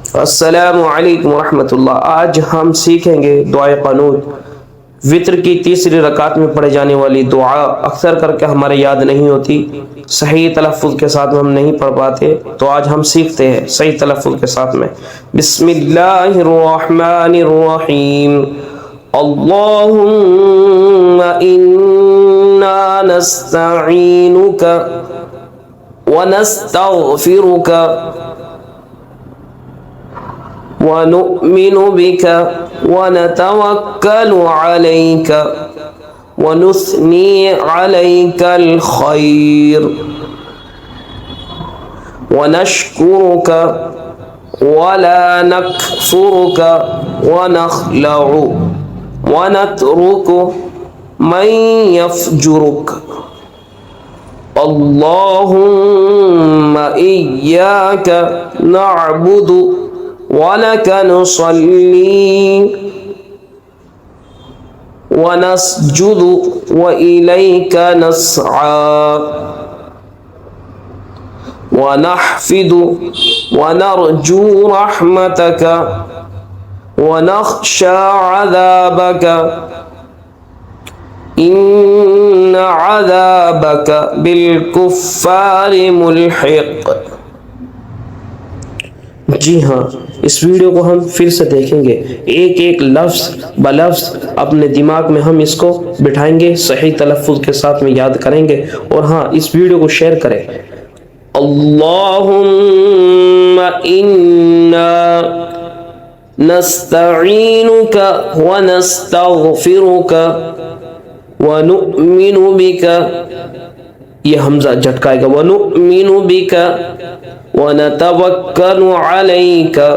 अस्सलामु अलैकुम रहमतुल्लाह। आज हम सीखेंगे दुआए क़ुनूत। वित्र की तीसरी रकात में पढ़े जाने वाली दुआ अक्सर करके हमारे याद नहीं होती, सही तलफ़्फ़ुज़ के साथ में हम नहीं पढ़ पाते, तो आज हम सीखते हैं सही तलफ़्फ़ुज़ के साथ में। बिस्मिल्लाहिर्रहमानिर्रहीम। अल्लाहुम्मा इन्ना नस्तईनुका व नस्तगफिरुका वनुअमिनु बिका वनतवक्कलु अलैका वनुस्नी अलैकल खैर वनश्कुरुका वला नकफुरुका वनखलउ वनत्रुकु मन यफजुरुक। अल्लाहुम्मा इय्याका नअबुदु वलक नुसल्ली वनस्जुदु व इलैका नस्आ वनहफिदु वनरजू रहमतक वनख्शा अज़ाबक इन्न अज़ाबक बिलकुफ्फारि मुल्हिक़। जी हाँ, इस वीडियो को हम फिर से देखेंगे, एक एक लफ्ज़ ब लफ्ज़ अपने दिमाग में हम इसको बिठाएंगे, सही तलफ़्फ़ुज़ के साथ में याद करेंगे। और हाँ, इस वीडियो को शेयर करें। अल्लाहुम्मा इन्ना नस्तईनुका व नस्तगफिरुका व नुअमिनु बिका, ये हमजा झटकाएगा, व नुअमिनु बिका वनतवक्कलु अलैका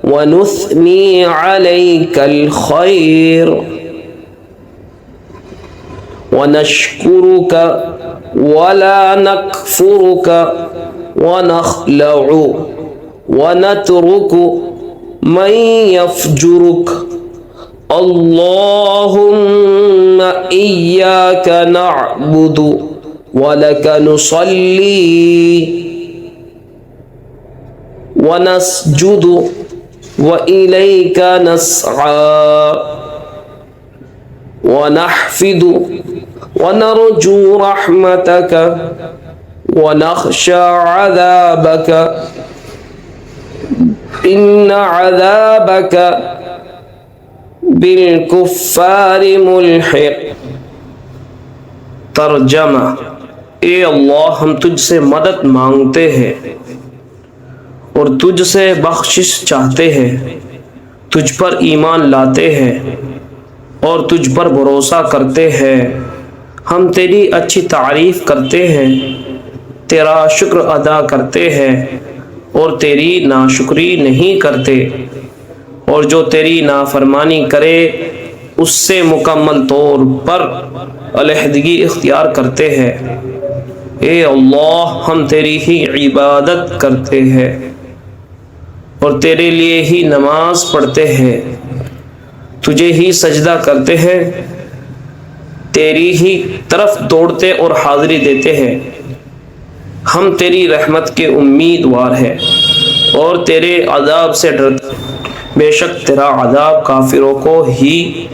वनुस्नी अलैकल खैर वनश्कुरुका वला नकफुरुका वनखलउ वनत्रुकु मन यफजुरुक। अल्लाहुम्मा इय्याका नअबुदु वलक नुसल्ली वनस्जुदु व इलैका नस्आ वनहफिदु वनरजू रहमतक वनख्शा अज़ाबक इन्न अज़ाबक बिलकुफ्फारि मुल्हिक़। तर्जमा: ए अल्लाह, हम तुझसे मदद मांगते हैं और तुझसे बख्शिश चाहते हैं, तुझ पर ईमान लाते हैं और तुझ पर भरोसा करते हैं। हम तेरी अच्छी तारीफ करते हैं, तेरा शुक्र अदा करते हैं और तेरी नाशुक्री नहीं करते, और जो तेरी नाफरमानी करे उससे मुकम्मल तौर पर अलहदगी इख्तियार करते हैं। ए अल्लाह, हम तेरी ही इबादत करते हैं और तेरे लिए ही नमाज पढ़ते हैं, तुझे ही सजदा करते हैं, तेरी ही तरफ दौड़ते और हाजिरी देते हैं। हम तेरी रहमत के उम्मीदवार हैं और तेरे अज़ाब से डरते, बेशक तेरा अज़ाब काफिरों को ही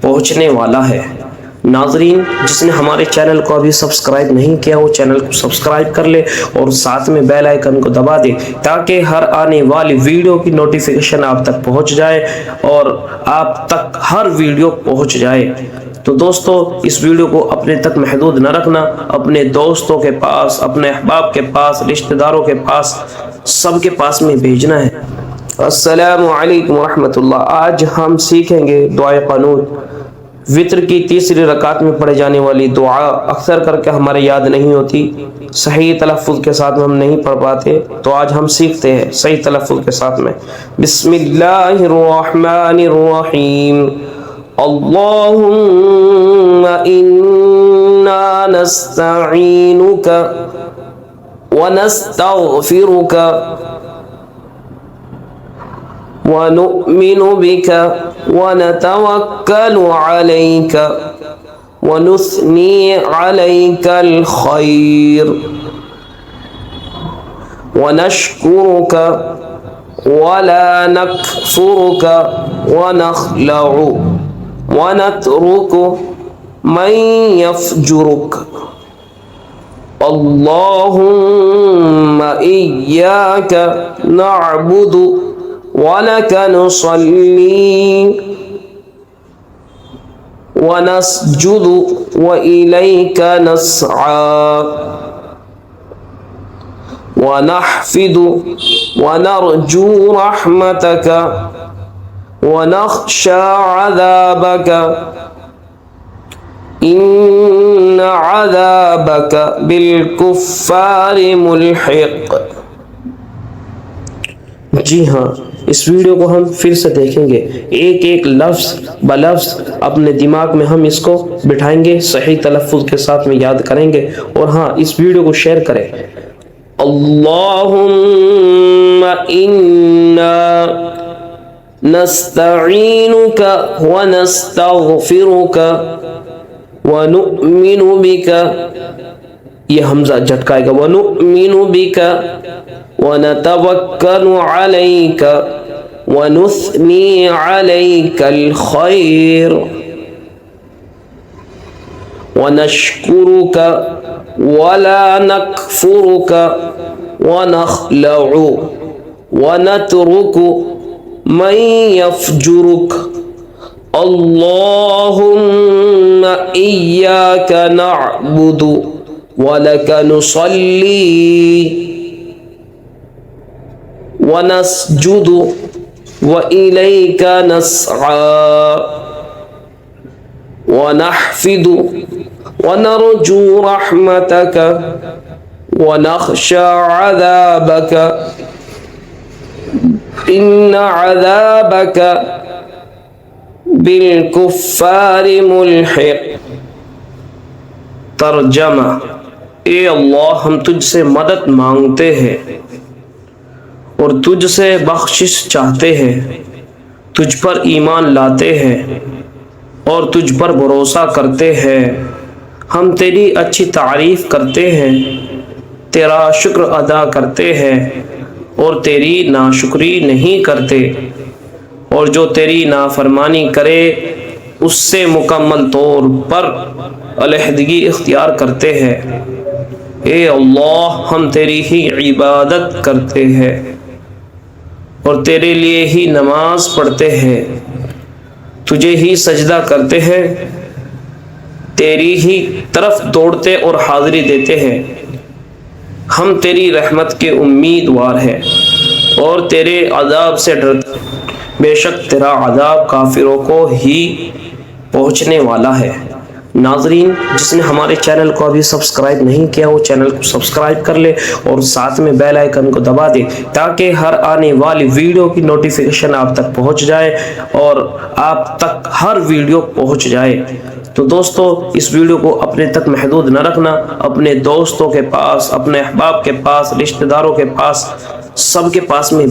पहुँचने वाला है। नाज़रीन, जिसने हमारे चैनल को अभी सब्सक्राइब नहीं किया वो चैनल को सब्सक्राइब कर ले और साथ में बेल आइकन को दबा दे, ताकि हर आने वाली वीडियो की नोटिफिकेशन आप तक पहुंच जाए और आप तक हर वीडियो पहुंच जाए। तो दोस्तों, इस वीडियो को अपने तक महदूद न रखना, अपने दोस्तों के पास, अपने अहबाब के पास, रिश्तेदारों के पास, सबके पास में भेजना है। अस्सलामु अलैकुम रहमतुल्लाह। आज हम सीखेंगे दुआए क़ुनूत। वित्र की तीसरी रकात में पढ़े जाने वाली दुआ अक्सर करके हमारे याद नहीं होती, सही तलफ़्फ़ुज़ के साथ में हम नहीं पढ़ पाते, तो आज हम सीखते हैं सही तलफ़्फ़ुज़ के साथ में। बिस्मिल्लाहिर्रहमानिर्रहीम। अल्लाहुम्मा इन्ना नस्तईनुका व नस्तगफिरुका वनुअमिनु बिका वनतवक्कलु अलैका वनुस्नी अलैकल खैर वनश्कुरुका वला नकफुरुका वनखलउ वनतरुकु मन यफजुरुक अल्लाहुम्मा इय्याका नअबुदु वलका नुसल्ली वनस्जुदु व इलैका नस्आ वनहफिदु वनरजू रहमतका वनख्शा अज़ाबका इन्न अज़ाबका बिलकुफ़्फ़ारि मुल्हिक़। जी हाँ, इस वीडियो को हम फिर से देखेंगे, एक एक लफ्ज़ ब लफ्ज़ अपने दिमाग में हम इसको बिठाएंगे, सही तलफ़्फ़ुज़ के साथ में याद करेंगे। और हाँ, इस वीडियो को शेयर करें। अल्लाहुम्मा इन्ना नस्तईनुका व नस्तगफिरुका व नुअमिनु बिका, ये हमजा झटकाएगा, व नुअमिनु बिका व नतवक्कलु अलैका व नुस्नी अलैकल खैर व नशकुरुका वला नकफुरुका व नखलउ व नतरुकु मन यफजुरुक अल्लाहुम्मा इय्याका नअबुदु वलका नुसल्ली वनस्जुदु व इलैका नस्आ वनहफिदु वनरजू रहमतका वनख्शा अज़ाबका इन्न अज़ाबका बिलकुफ़्फ़ारि मुल्हिक़। तर्जमा, ए अल्लाह, हम तुझसे मदद मांगते हैं और तुझसे बख्शिश चाहते हैं, तुझ पर ईमान लाते हैं और तुझ पर भरोसा करते हैं। हम तेरी अच्छी तारीफ़ करते हैं, तेरा शुक्र अदा करते हैं और तेरी नाशुक्री नहीं करते, और जो तेरी नाफरमानी करे उससे मुकम्मल तौर पर अलहदगी इख्तियार करते हैं। ए अल्लाह, हम तेरी ही इबादत करते हैं और तेरे लिए ही नमाज पढ़ते हैं, तुझे ही सजदा करते हैं, तेरी ही तरफ दौड़ते और हाज़िरी देते हैं। हम तेरी रहमत के उम्मीदवार हैं और तेरे अज़ाब से डरते, बेशक तेरा अज़ाब काफिरों को ही पहुँचने वाला है। नाज़रीन, जिसने हमारे चैनल को अभी सब्सक्राइब नहीं किया वो चैनल को सब्सक्राइब कर ले और साथ में बेल आइकन को दबा दे, ताकि हर आने वाली वीडियो की नोटिफिकेशन आप तक पहुंच जाए और आप तक हर वीडियो पहुंच जाए। तो दोस्तों, इस वीडियो को अपने तक महदूद न रखना, अपने दोस्तों के पास, अपने अहबाब के पास, रिश्तेदारों के पास, सबके पास में